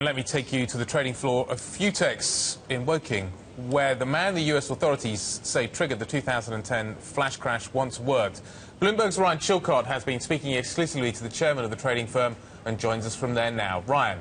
Let me take you to the trading floor of Futex in Woking, where the man the US authorities say triggered the 2010 flash crash once worked. Bloomberg's Ryan Chilcote has been speaking exclusively to the chairman of the trading firm and joins us from there now. Ryan.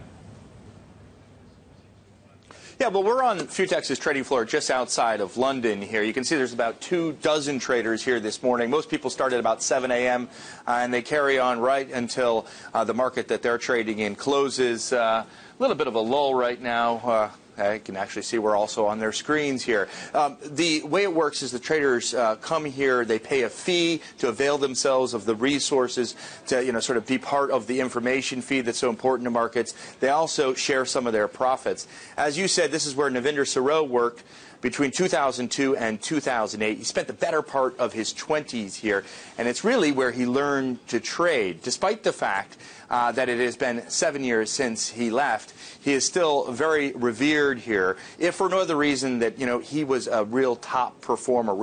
Yeah, well, we're on Futex's trading floor just outside of London here. You can see there's about 24 traders here this morning. Most people start at about 7 a.m. And they carry on right until the market that they're trading in closes. A little bit of a lull right now. I can actually see we're also on their screens here. The way it works is the traders come here, they pay a fee to avail themselves of the resources to, sort of be part of the information feed that's so important to markets. They also share some of their profits. As you said, this is where Navinder Sarao worked between 2002 and 2008. He spent the better part of his 20s here, and it's really where he learned to trade. Despite the fact that it has been 7 years since he left, he is still very revered here, if for no other reason that, he was a real top performer,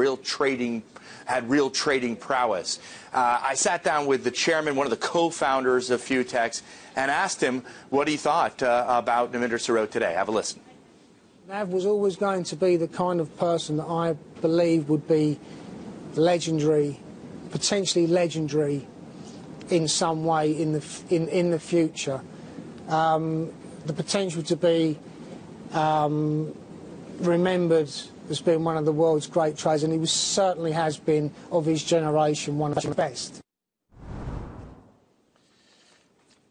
had real trading prowess. I sat down with the chairman, one of the co-founders of Futex, and asked him what he thought about Navinder Sarao today. Have a listen. Nav was always going to be the kind of person that I believe would be legendary, potentially legendary in some way in the future. The potential to be remembered as being one of the world's great traders, and he certainly has been, of his generation, one of the best.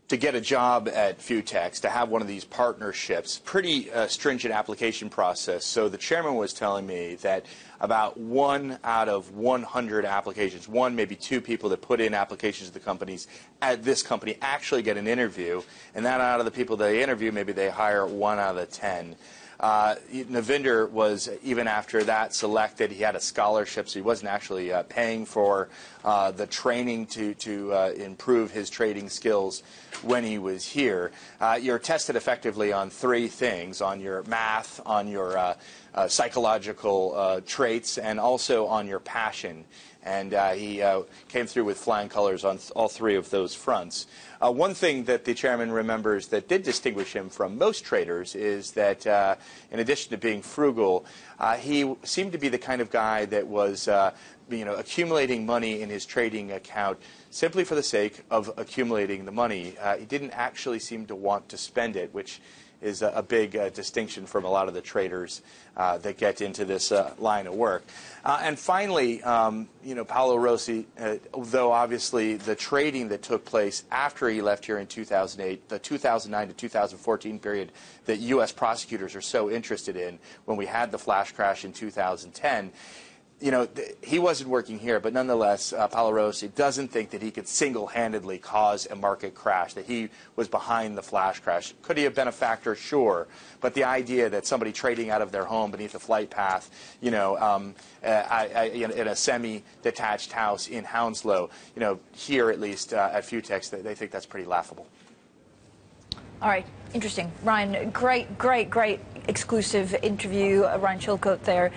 To get a job at Futex, to have one of these partnerships, pretty stringent application process. So the chairman was telling me that about 1 out of 100 applications, one, maybe two people that put in applications to the companies at this company actually get an interview, and that out of the people they interview, maybe they hire 1 out of 10. Navinder was, even after that, selected. He had a scholarship, so he wasn't actually paying for the training to improve his trading skills when he was here. You're tested effectively on 3 things: on your math, on your psychological traits, and also on your passion. And he came through with flying colors on all 3 of those fronts. One thing that the chairman remembers that did distinguish him from most traders is that, in addition to being frugal, he seemed to be the kind of guy that was accumulating money in his trading account simply for the sake of accumulating the money. He didn't actually seem to want to spend it, which is a big distinction from a lot of the traders that get into this line of work. And finally, Paolo Rossi, though obviously the trading that took place after he left here in 2008, the 2009 to 2014 period that U.S. prosecutors are so interested in, when we had the flash crash in 2010, he wasn't working here, but nonetheless, Paolo Rossi doesn't think that he could single-handedly cause a market crash, that he was behind the flash crash. Could he have been a factor? Sure. But the idea that somebody trading out of their home beneath a flight path, in a semi-detached house in Hounslow, here at least at Futex, they think that's pretty laughable. All right, interesting. Ryan, great exclusive interview. Ryan Chilcote there.